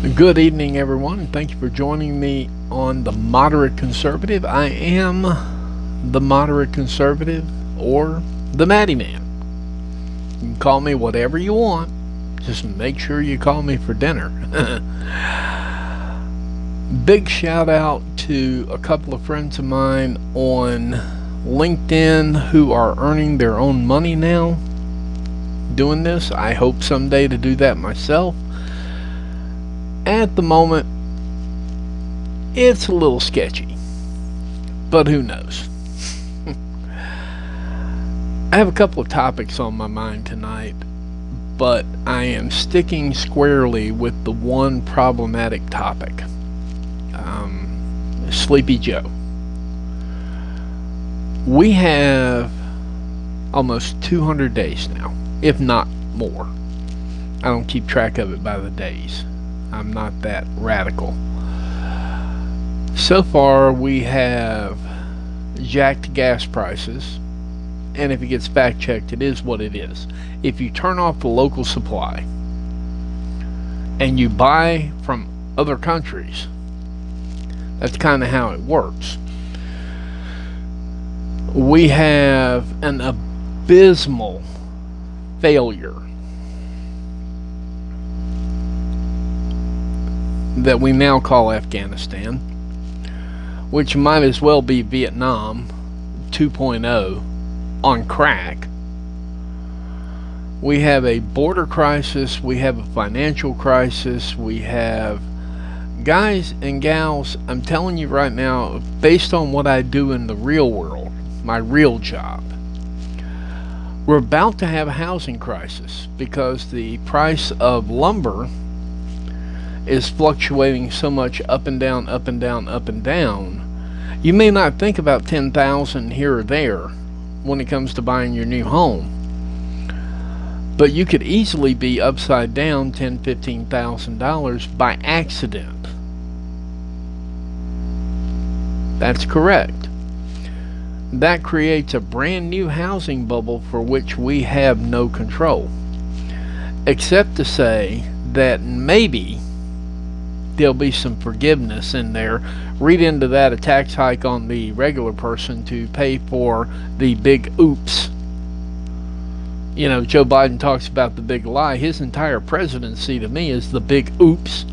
Good evening, everyone. Thank you for joining me on The Moderate Conservative. I am the Moderate Conservative, or the Matty Man. You can call me whatever you want. Just make sure you call me for dinner. Big shout out to a couple of friends of mine on LinkedIn who are earning their own money now doing this. I hope someday to do that myself. At the moment, it's a little sketchy, but who knows? I have a couple of topics on my mind tonight, but I am sticking squarely with the one problematic topic. Sleepy Joe. We have almost 200 days now, if not more. I don't keep track of it by the days. I'm not that radical. So far, we have jacked gas prices, and if it gets fact checked, it is what it is. If you turn off the local supply and you buy from other countries, that's kind of how it works. We have an abysmal failure that we now call Afghanistan, which might as well be Vietnam 2.0 on crack. We have a border crisis, we have a financial crisis, we have, guys and gals, I'm telling you right now, based on what I do in the real world, my real job, we're about to have a housing crisis because the price of lumber is fluctuating so much up and down, up and down, up and down. You may not think about 10,000 here or there when it comes to buying your new home, but you could easily be upside down $10,000-$15,000 by accident. That's correct. That creates a brand new housing bubble for which we have no control, except to say that maybe there'll be some forgiveness in there. Read into that a tax hike on the regular person to pay for the big oops. You know, Joe Biden talks about the big lie. His entire presidency to me is the big oops.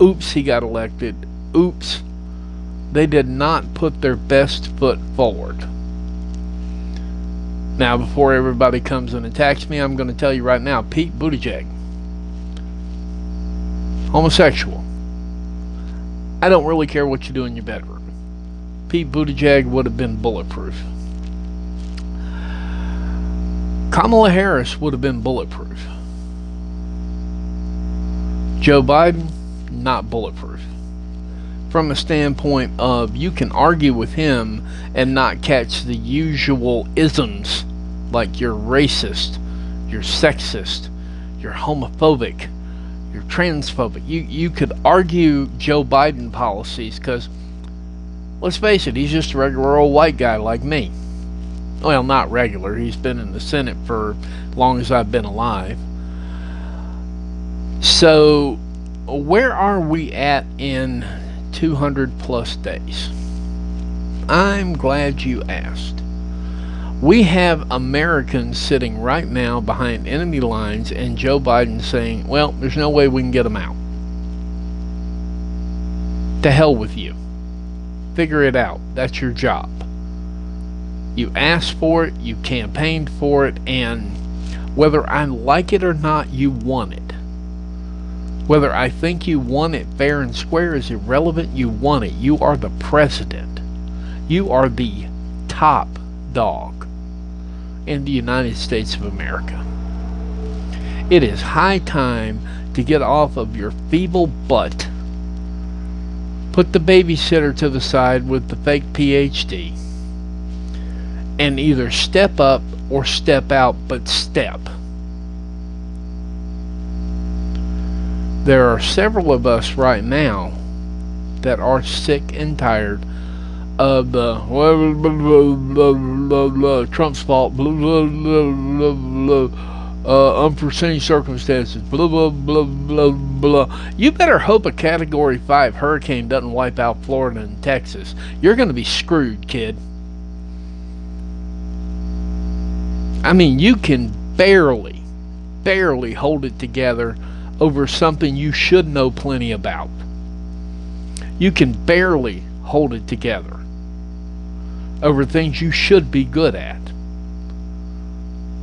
Oops, he got elected. Oops, they did not put their best foot forward. Now, before everybody comes and attacks me, I'm going to tell you right now, Pete Buttigieg, homosexual. I don't really care what you do in your bedroom. Pete Buttigieg would have been bulletproof. Kamala Harris would have been bulletproof. Joe Biden, not bulletproof. From a standpoint of you can argue with him and not catch the usual isms like you're racist, you're sexist, you're homophobic, you're transphobic. You could argue Joe Biden policies because, let's face it, he's just a regular old white guy like me. Well, not regular. He's been in the Senate for as long as I've been alive. So, where are we at in 200 plus days? I'm glad you asked. We have Americans sitting right now behind enemy lines and Joe Biden saying, well, there's no way we can get them out. To hell with you. Figure it out. That's your job. You asked for it, you campaigned for it, and whether I like it or not, you won it. Whether I think you won it fair and square is irrelevant. You won it. You are the president. You are the top dog in the United States of America. It is high time to get off of your feeble butt. Put the babysitter to the side with the fake PhD and either step up or step out, but step. There are several of us right now that are sick and tired of the Trump's fault, unforeseen circumstances, blah, blah, blah, blah, blah. You better hope a Category 5 hurricane doesn't wipe out Florida and Texas. You're going to be screwed, kid. I mean, you can barely hold it together over something you should know plenty about. You can barely hold it together over things you should be good at.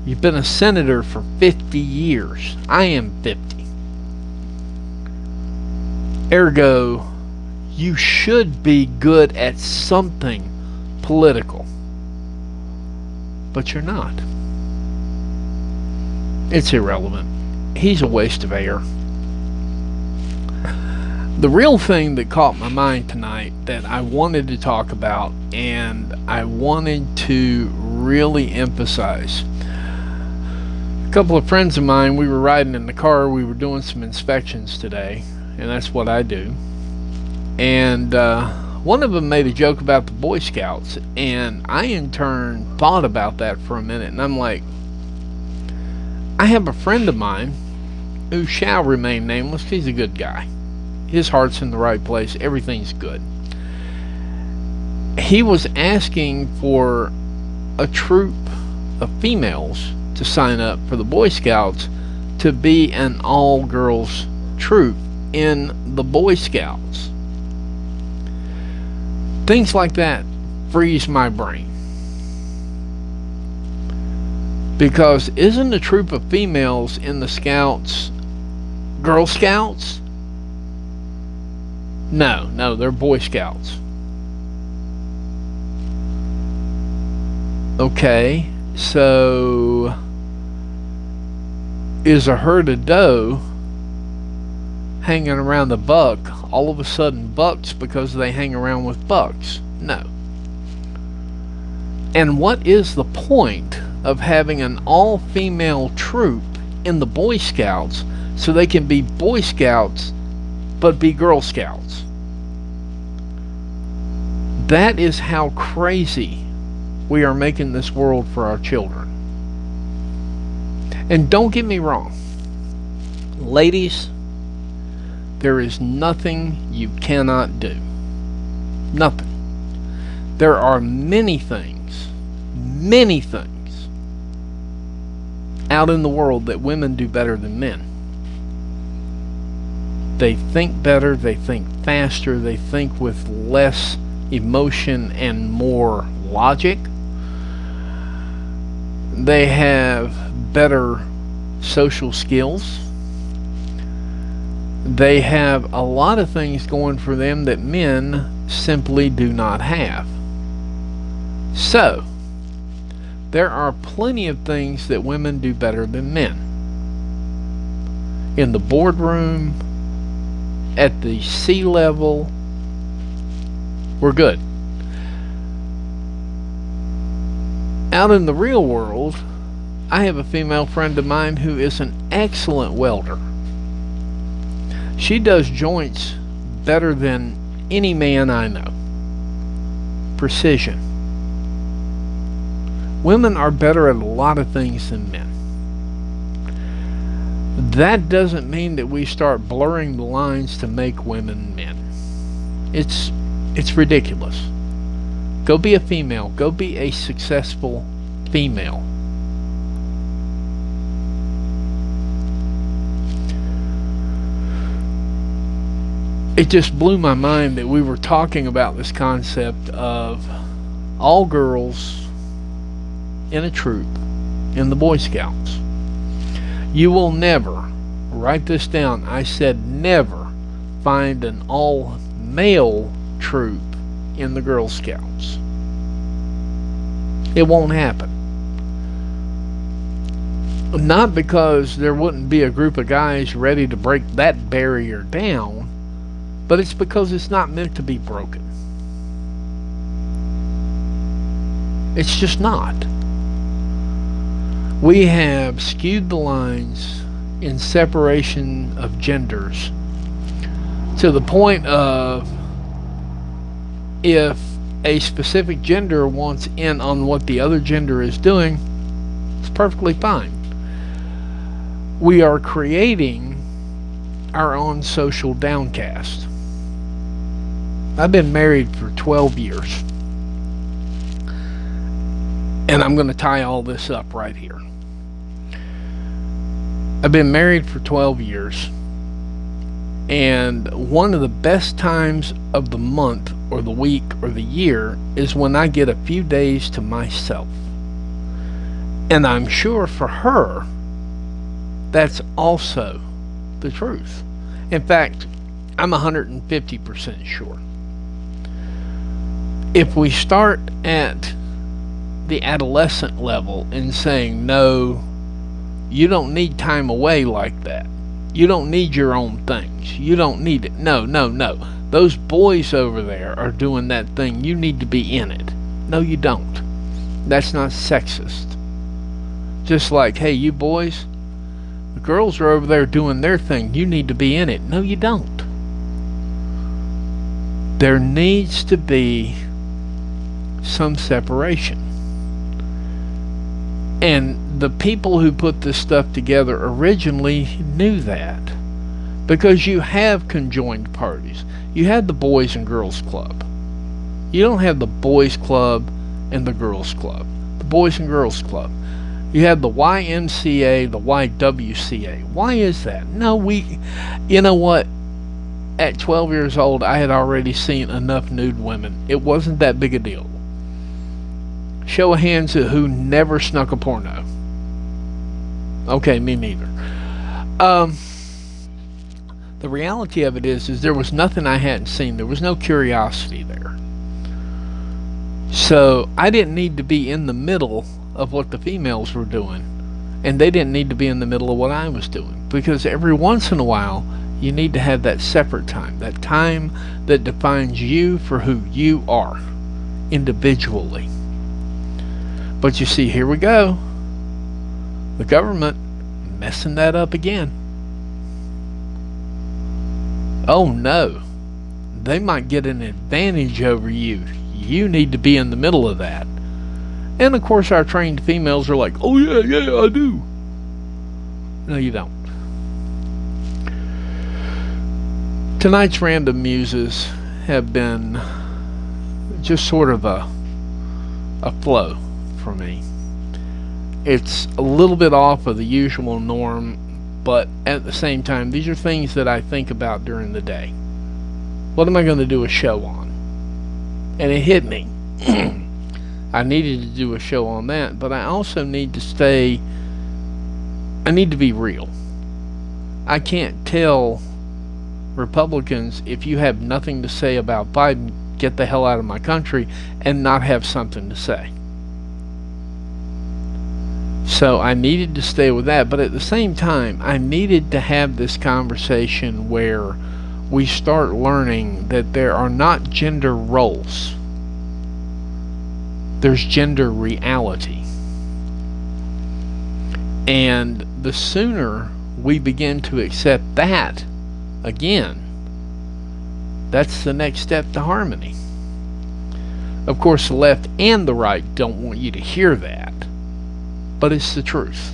You've been a senator for 50 years. I am 50. Ergo, you should be good at something political. But you're not. It's irrelevant. He's a waste of air. The real thing that caught my mind tonight that I wanted to talk about and I wanted to really emphasize. A couple of friends of mine, we were riding in the car, we were doing some inspections today, and that's what I do. And one of them made a joke about the Boy Scouts, and I in turn thought about that for a minute, and I'm like, I have a friend of mine who shall remain nameless. He's a good guy. His heart's in the right place. Everything's good. He was asking for a troop of females to sign up for the Boy Scouts to be an all-girls troop in the Boy Scouts. Things like that freeze my brain. Because isn't a troop of females in the Scouts Girl Scouts? No, they're Boy Scouts. Okay, so is a herd of doe hanging around the buck all of a sudden bucks because they hang around with bucks? No. And what is the point of having an all-female troop in the Boy Scouts so they can be Boy Scouts but be Girl Scouts? That is how crazy we are making this world for our children. And don't get me wrong, ladies, there is nothing you cannot do. Nothing. There are many things out in the world that women do better than men. They think better, they think faster, they think with less emotion and more logic. They have better social skills. They have a lot of things going for them that men simply do not have. So, there are plenty of things that women do better than men. In the boardroom, at the sea level, we're good. Out in the real world, I have a female friend of mine who is an excellent welder. She does joints better than any man I know. Precision. Women are better at a lot of things than men. That doesn't mean that we start blurring the lines to make women men. It's ridiculous. Go be a female. Go be a successful female. It just blew my mind that we were talking about this concept of all girls in a troop in the Boy Scouts. You will never, write this down, I said never, find an all-male troop in the Girl Scouts. It won't happen. Not because there wouldn't be a group of guys ready to break that barrier down, but it's because it's not meant to be broken. It's just not. We have skewed the lines in separation of genders to the point of if a specific gender wants in on what the other gender is doing, it's perfectly fine. We are creating our own social downcast. I've been married for 12 years, and I'm going to tie all this up right here. I've been married for 12 years, and one of the best times of the month or the week or the year is when I get a few days to myself. And I'm sure for her, that's also the truth. In fact, I'm 150% sure. If we start at the adolescent level and saying, no, you don't need time away like that. You don't need your own things. You don't need it. No, no, no. Those boys over there are doing that thing. You need to be in it. No, you don't. That's not sexist. Just like, hey, you boys, the girls are over there doing their thing. You need to be in it. No, you don't. There needs to be some separation. And the people who put this stuff together originally knew that. Because you have conjoined parties. You had the Boys and Girls Club. You don't have the Boys Club and the Girls Club. The Boys and Girls Club. You have the YMCA, the YWCA. Why is that? No, you know what? At 12 years old, I had already seen enough nude women. It wasn't that big a deal. Show of hands who never snuck a porno. Okay, me neither. The reality of it is there was nothing I hadn't seen. There was no curiosity there. So I didn't need to be in the middle of what the females were doing, and they didn't need to be in the middle of what I was doing, because every once in a while you need to have that separate time, that time that defines you for who you are individually. But you see, here we go. The government messing that up again. Oh no, they might get an advantage over you. You need to be in the middle of that. And of course our trained females are like, oh yeah, I do. No, you don't. Tonight's Random Muses have been just sort of a flow for me. It's a little bit off of the usual norm, but at the same time, these are things that I think about during the day. What am I going to do a show on? And it hit me. I needed to do a show on that, but I also need to I need to be real. I can't tell Republicans, if you have nothing to say about Biden, get the hell out of my country, and not have something to say. So I needed to stay with that, but at the same time, I needed to have this conversation where we start learning that there are not gender roles. There's gender reality. And the sooner we begin to accept that, again, that's the next step to harmony. Of course, the left and the right don't want you to hear that, but it's the truth.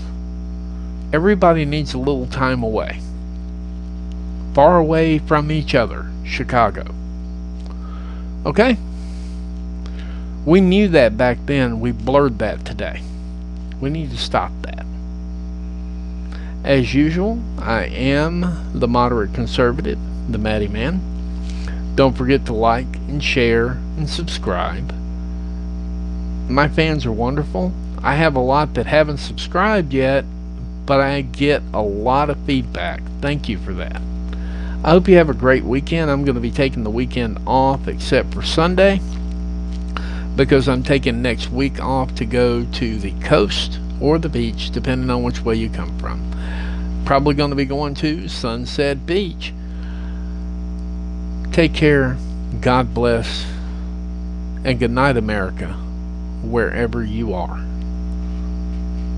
Everybody needs a little time away. Far away from each other, Chicago. Okay? We knew that back then. We blurred that today. We need to stop that. As usual, I am the moderate conservative, the Matty Man. Don't forget to like and share and subscribe. My fans are wonderful. I have a lot that haven't subscribed yet, but I get a lot of feedback. Thank you for that. I hope you have a great weekend. I'm going to be taking the weekend off except for Sunday, because I'm taking next week off to go to the coast or the beach, depending on which way you come from. Probably going to be going to Sunset Beach. Take care, God bless, and good night, America, wherever you are.